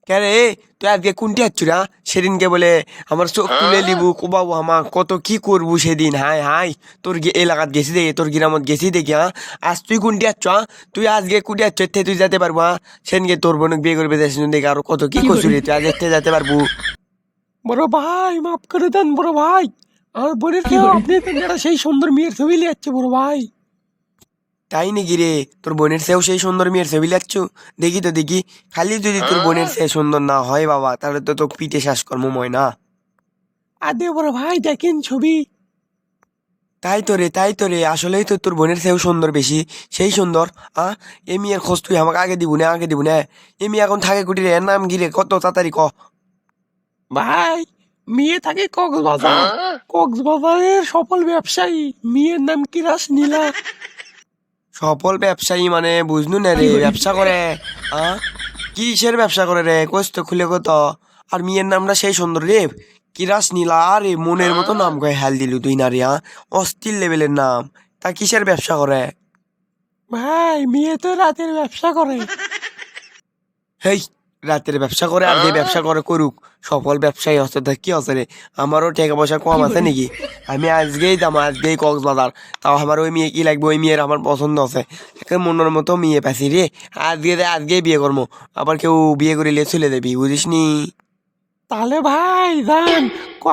কে রে, তুই আজকে কোনটি আচ্ছু না? সেদিনকে বলে আমার চোখ তুলে লিবু কোবাবু আমার কত কি করবু সেদিন। হাই হাই, তোর এলাকাত গেছি দেখে, তোর গ্রামত গেছি দেখি। আজ তুই কোনটি আচ্ছ? তুই আজকে কোনটি আচ্ছ তুই যেতে পারবো? সেদিনকে তোর বোনক বিয়ে করবে দেখি দেখে আরো কত কি করছু রে, তুই আজ যেতে পারবো? বড় ভাই মাফ করে দেন বড় ভাই, আমার বোনের কেউ আপনি তো যারা সেই সুন্দর মেয়ের ছবি লিয়াচ্ছে বড় ভাই। তাই নাকি রে? তোর বোনের চেয়েও সেই সুন্দর মেয়ের ছবি লাগছো? দেখি তো দেখি। খালি যদি তোর বোনের চেয়ে সুন্দর না হয় বাবা, তাহলে তো তোকে পিঠে শ্বাস কর্মময় না। আদে বড় ভাই দেখেন ছবি। তাই তো রে, আসলেই তো তোর বোনের চেয়েও সুন্দর বেশি। সেই সুন্দর। এ মেয়ের খোঁজ তুই আমাকে আগে দিব না। এ মেয়ে এখন থাকে কুটি রে, এর নাম গিরে কত তাড়াতাড়ি ক। ভাই মেয়ে থাকে কক্সবাজার, কক্সবাজারের সফল ব্যবসায়ী, মেয়ের নাম কিরাস নীলা। সফল ব্যবসায়ী মানে বুঝনু না রে, ব্যবসা করে? কিসের ব্যবসা করে রে, কোচ তো খুলে কত। আর মেয়ের নামটা সেই সুন্দর রে, কিরাস নীলা। আরে মনের মতো নাম কয়ে হেল দিলু তুই না রে। অস্থির লেভেলের নাম। তা কিসের ব্যবসা করে? ভাই মেয়ে তো রাতের ব্যবসা করে। হেই, রাতের ব্যবসা করে আর যে ব্যবসা করে করুক, সফল ব্যবসায়ী হচ্ছে তা কি হচ্ছে রে? আমারও টাকা পয়সা কম আছে নাকি? আমি আজকেই কক্সবাজার। তাও আমার ওই মেয়ে কি লাগবে, ওই মেয়ের আমার পছন্দ আছে। একে মনের মতো মেয়ে পাইছি রে। আজকেই বিয়ে করবো। আবার কেউ বিয়ে করিলে চলে যাবি, বুঝিস নি? তাহলে ভাই যান,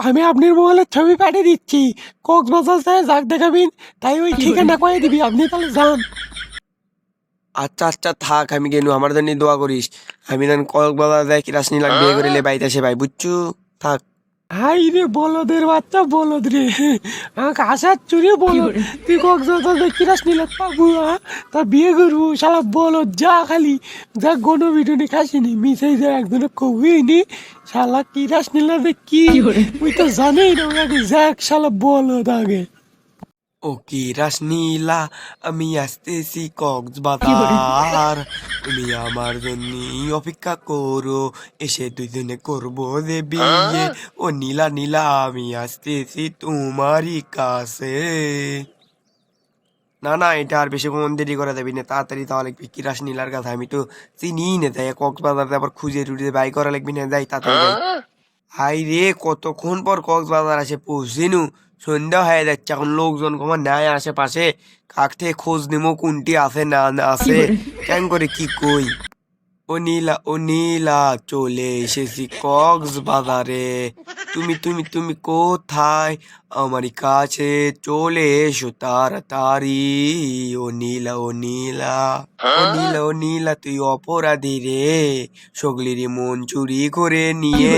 আমি আপনার মোবাইলের ছবি পাঠিয়ে দিচ্ছি, কক্সবাজার থেকে যাক দেখাবেন, তাই ওই ঠিকানা কয়ে দিবি, আপনি তাহলে যান। আচ্ছা আচ্ছা থাক, আমি গেলু, আমার জন্য দোয়া করিস। আমি যেন কক্সবাজার যাই, কিরাস নিলাম বিয়ে করিলে বাড়িতে আসে ভাই, বুঝছু? থাক। হাই রে বলদের বাচ্চা, বলদ রে, আমাকে আসার চুরি বলদ। তুই কক্সবাজার থেকে কিরাস নিলে পাবো, তা বিয়ে করবো শালা বলদ। যা খালি যা গনো বিটুনি খাসিনি মিশাই যায় একজনে কবিনি, শালা কিরাস নিলে কি ওই তো জানেই না, ওই আগে যাক শালা বলদ আগে। ও কি রাসনীলা, আমি আসতেছি কক্সবাজার। তুমি আমার জন্য অপেক্ষা করো, এসে দুজনে করবো যে বিয়ে। ও নীলা নীলা, আমি আসতেছি তোমারই কাছে। না না, এটা আর বেশিক্ষণ দেরি করা যাবি না, তাড়াতাড়ি তাহলে কি রাসনীলার কথা আমি তো চিনি না, তাই কক্সবাজার আবার খুঁজে টুজে বাই করা লাগবি না, যাই তাড়াতাড়ি যাই। হাই রে, কতক্ষণ পর কক্সবাজার আসে পৌঁছিনু। সন্ধ্যা হয়ে যাচ্ছে, এখন লোকজন কমার নাই আশেপাশে। কাক থেকে খোঁজ নিমো কোনটি আছে না না আছে, কেন করে কি কই। ও নীলা, চলে এসেছি কক্সবাজারে। তুমি কোথায়? আমারই কাছে চলে এসো তাড়াতাড়ি। ও নীলা, ও নীলা, তুই অপরাধী রে। সকলেরই মন চুরি করে নিয়ে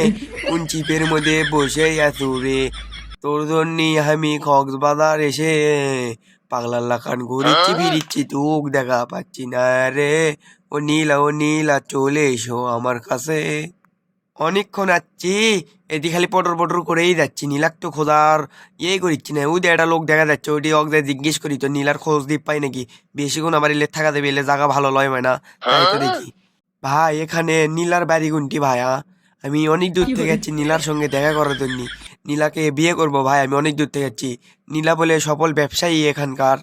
কোন চিপের মধ্যে বসে আছো রে। তোর জন্যই আমি কক্সবাজার এসে পাগলার লাখান ঘুরিচ্ছি ফিরিচ্ছি, তুক দেখা পাচ্ছি না রে। ও নীলা, চলে এসো আমার কাছে। অনেকক্ষণ আছি, এদি খালি পটর পটর করেই যাচ্ছি। নীলাক তো খোঁজার করিচ্ছি না। ওই একটা লোক দেখা যাচ্ছে, ওইটি অগদায় জিজ্ঞেস করি তো নীলার খোঁজ দ্বীপ পাই নাকি। বেশিক্ষণ আবার এলে থাকা দেবে, এলে জায়গা ভালো লয় না। তাই তো দেখি। ভাই এখানে নীলার বাড়ি কোনটি ভাই? আমি অনেক দূর থেকে যাচ্ছি নীলার সঙ্গে দেখা করার জন্য। নীলাকে বিয়ে করবো ভাই, আমি অনেক দূর থেকে যাচ্ছি। নীলা বলে সফল ব্যবসায়ী এখানকার।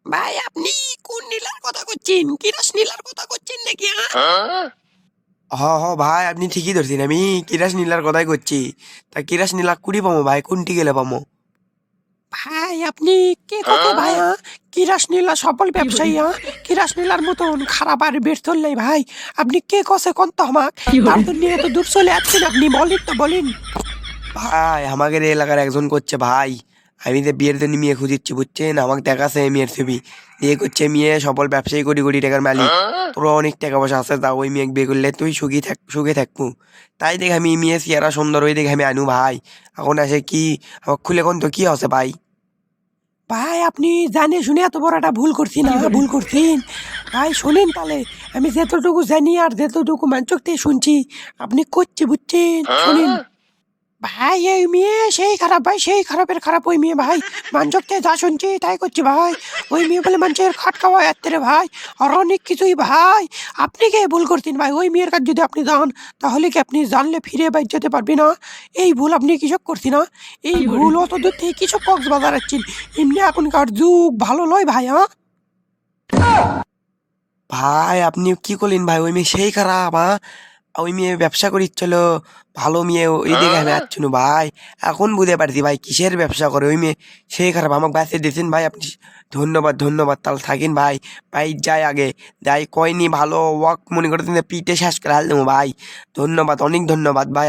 ভাই আপনি কোন নীলার কথা করছেন? কিরাস নীলার কথা করছেন নাকি? ভাই আপনি ঠিকই ধরছেন, আমি কিরাস নীলার কথাই করছি। তা কিরাস নীলা কুড়ি পামো ভাই, কোনটি গেলে পামো? ভাই আপনি কে কথা ভাই? কিরাস নীলা সফল ব্যবসায়ী, কিরাস নীলার মতন খারাপ আর বের চললেই ভাই, আপনি কে কসে কোন তো আমাক, তার জন্য এত দূর চলে যাচ্ছেন আপনি, বলেন তো বলেন। ভাই আমাদের এই এলাকার একজন করছে ভাই, আমি যে বিয়ের জন্য মেয়ে খুঁজিচ্ছি বুঝছেন, আমাকে দেখাছে মেয়ের ছবি বিয়ে করছে, মেয়ে সফল ব্যবসায়ী, কোটি কোটি টাকার মালিক। তোর অনেক টাকা পয়সা আছে, তা ওই মেয়ে বিয়ে করলে তুই সুখে থাকবো। তাই দেখে আমি মেয়ে চেহারা সুন্দর হয়ে দেখে আমি আনু ভাই। এখন আসে কি, আমার খুলে কোন তো কি আছে ভাই? ভাই আপনি জানে শুনে এত বড় একটা ভুল করছি না, ভুল করছেন ভাই। শোনেন তাহলে, আমি যতটুকু জানি আর যতটুকু মানচক থেকে শুনছি আপনি করছি বুঝছেন, শোনেন। ভাই এই মেয়ে সেই খারাপ ভাই, সেই খারাপের খারাপ ওই মেয়ে ভাই। মানচকতে যা শুনছি তাই করছি ভাই। ওই মেয়ে বলে মানুষের খাট খাওয়া যাচ্ছে রে ভাই, আর অনেক কিছুই ভাই। আপনি কে ভুল করতেন ভাই? ওই মেয়ের কাছে যদি আপনি যান, তাহলে কি আপনি জানলে ফিরে বাইর যেতে পারবি না? এই ভুল আপনি কৃষক করছি না, এই ভুল অত দূর থেকে কৃষক কক্সবাজার যাচ্ছেন। এমনি এখনকার যুগ ভালো লয় ভাই। ভাই আপনি কি করলেন ভাই? ওই মেয়ে সেই খারাপ। ওই মেয়ে ব্যবসা করিচ্ছিল, ভালো মেয়ে, ওই দিকে আমি আসছি না ভাই। এখন বুঝতে পারছি ভাই কিসের ব্যবসা করে ওই মেয়ে, সেই খারাপ আমাকে বাঁচিয়ে দিয়েছেন ভাই আপনি। ধন্যবাদ ধন্যবাদ, তাহলে থাকেন ভাই। ভাই যাই আগে যাই, কয়নি ভালো ওয়াক মনে করতেন যে পিঠে শেষ করে হাল দেবো ভাই। ধন্যবাদ, অনেক ধন্যবাদ ভাই।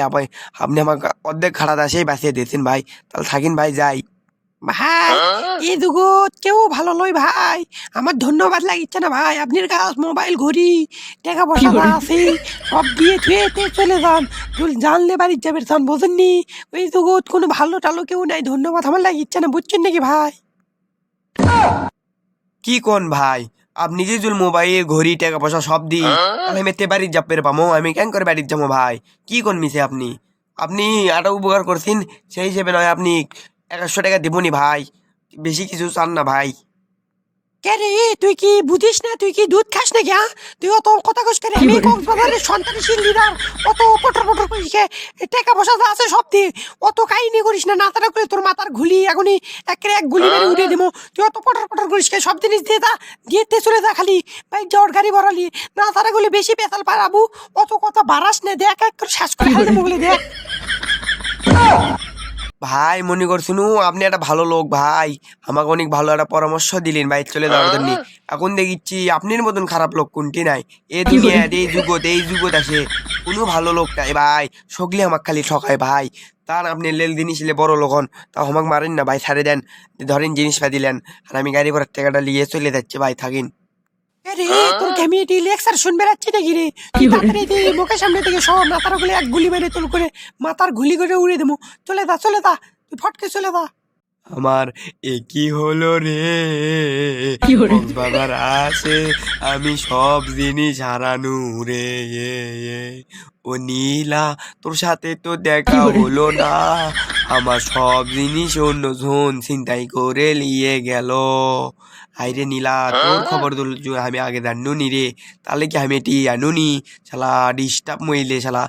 আপনি আমাকে অর্ধেক খারাপ আসেই বাঁচিয়ে দিয়েছেন ভাই। তাহলে থাকেন ভাই, যাই। ভাই এই দুগত কেউ ভালো লয় ভাই, আমার ধন্যবাদ লাগিচ্ছে না ভাই। আপনার কাছে মোবাইল ঘড়ি টাকা পয়সা যা আছে সব দিয়ে থুয়ে তে চলে যান, তুই জানলে বাড়ির যাবে যান, বোঝেননি? ওই দুগত কোনো ভালো টালো কেউ নাই, ধন্যবাদ আমার লাগিচ্ছে না, বুঝছেন নাকি ভাই? কি কোন ভাই, আপনি যে জুল মোবাইল ঘড়ি টাকা পয়সা সব দিই, তাহলে আমি তে বাড়ির যাবে পামো, আমি কেন করে বাড়ির যাবো ভাই? কি কোন মিছে আপনি? আপনি আরো উপকার করছেন, সেই হিসেবে নয় আপনি 100 টাকা দিবনি ভাই, বেশি কিছু চান না ভাই। কে রে, তুই কি বুঝিস না? তুই কি দুধ খাস নাকি? হ্যাঁ, তুই অত কথা কস করে? আমি কক্সবাজারের সন্তানশীল লিডার, অত পটর পটর করিস কে? টাকা পয়সা যা আছে সব দিয়ে অত কাহিনী করিস না, নাতারা করে তোর মাথার ঘুলি এখনই এক গুলি মেরে উঠে দেবো। তুই অত পটর পটর করিস কে? সব জিনিস দিয়ে তা দিয়ে চলে যা, খালি বাইক যাওয়ার গাড়ি ভরালি নাতারা গুলি বেশি পেতাল পারাবু, অত কথা বাড়াস না, দেখ এক করে শ্বাস করে ফেলে দেবো বলে দেখ। ভাই মনে করছুন আপনি একটা ভালো লোক ভাই, আমাকে অনেক ভালো একটা পরামর্শ দিলেন ভাই চলে যাওয়ার জন্য। এখন দেখিচ্ছি আপনার মতন খারাপ লোক কোনটি নাই এই দুনিয়ায়, এই যুগত আসে কোনো ভালো লোক নাই ভাই, সকলে আমাকে খালি ঠকায় ভাই। তার আপনি লেল জিনিস বড় লোক হন, তাও আমাকে মারেন না ভাই, ছাড়ে দেন, ধরেন জিনিস পা দিলেন, আর আমি গাড়ি ভরার টাকাটা নিয়ে চলে যাচ্ছি ভাই, থাকেন। আরে তোর কেমিটি লেকচার শুনবে যাচ্ছি নাকি রে? তুই তাড়াতাড়ি তুই মুখের সামনে থেকে সব মাথার গুলি এক গুলি মেরে তোর করে মাথার গুলি করে উড়ে দেবো। চলে যা চলে যা, তুই ফটকে চলে যা। আমার একই হলো রে, কক্সবাজার আসে আমি সব জিনিস হারানু রে। ও নীলা, তোর সাথে তো দেখা হলো না, আমার সব জিনিস অন্য জন ছিনতাই করে নিয়ে গেল। আইরে নীলা, তোর খবর তো আমি আগে জানুনি রে, তাহলে কি আমি এটি জানুনি? শালা ডিস্টার্ব মহিলে, শালা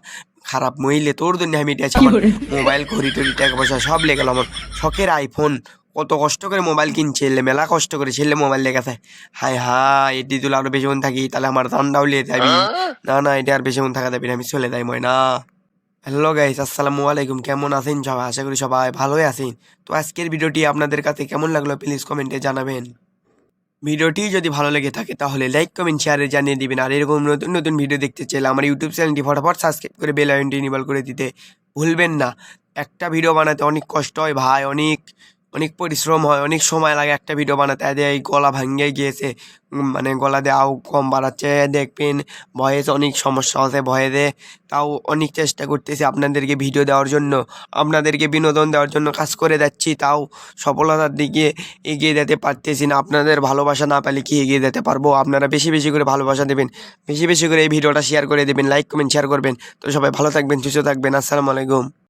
খারাপ মহিলে, তোর জন্য আমি এটি আছি। আমার মোবাইল ঘড়ি টড়ি টাকা পয়সা সব লেগে গেল, আমার শখের আইফোন, কত কষ্ট করে মোবাইল কিনছে, মেলা কষ্ট করে ছেলে মোবাইল লেগেছে। হায় হায়, এটি তুলে আরো বেশিক্ষণ থাকি তাহলে আমার ঠান্ডাও লেগে যাবি। না না, এটা আর বেশিক্ষণ থাকা যাবি না, আমি চলে যাই ময়না। হ্যালো গাইস, আসসালামু আলাইকুম, কেমন আছেন সবাই? আশা করি সবাই ভালোই আছেন। তো আজকের ভিডিওটি আপনাদের কাছে কেমন লাগলো প্লিজ কমেন্টে জানাবেন। ভিডিওটি যদি ভালো লেগে থাকে তাহলে লাইক কমেন্ট শেয়ারে জানিয়ে দিবেন। আর এরকম নতুন নতুন ভিডিও দেখতে চাইলে আমার ইউটিউব চ্যানেলটি ফটাফট সাবস্ক্রাইব করে বেল আইকনটি ইনেবল করে দিতে ভুলবেন না। একটা ভিডিও বানাতে অনেক কষ্ট হয় ভাই, অনেক অনেক পরিশ্রম হয়, অনেক সময় লাগে একটা ভিডিও বানাতে। এদের এই গলা ভাঙিয়ে গিয়েছে, মানে গলা দিয়ে আও কম বাড়াচ্ছে, দেখবেন ভয়েস অনেক সমস্যা হচ্ছে ভয়েসে। তাও অনেক চেষ্টা করতেছি আপনাদেরকে ভিডিও দেওয়ার জন্য, আপনাদেরকে বিনোদন দেওয়ার জন্য কাজ করে যাচ্ছি, তাও সফলতার দিকে এগিয়ে যেতে পারতেছি না। আপনাদের ভালোবাসা না পেলে কি এগিয়ে যেতে পারবো? আপনারা বেশি বেশি করে ভালোবাসা দেবেন, বেশি বেশি করে এই ভিডিওটা শেয়ার করে দেবেন, লাইক কমেন্ট শেয়ার করবেন। তো সবাই ভালো থাকবেন, সুস্থ থাকবেন, আসসালামু আলাইকুম।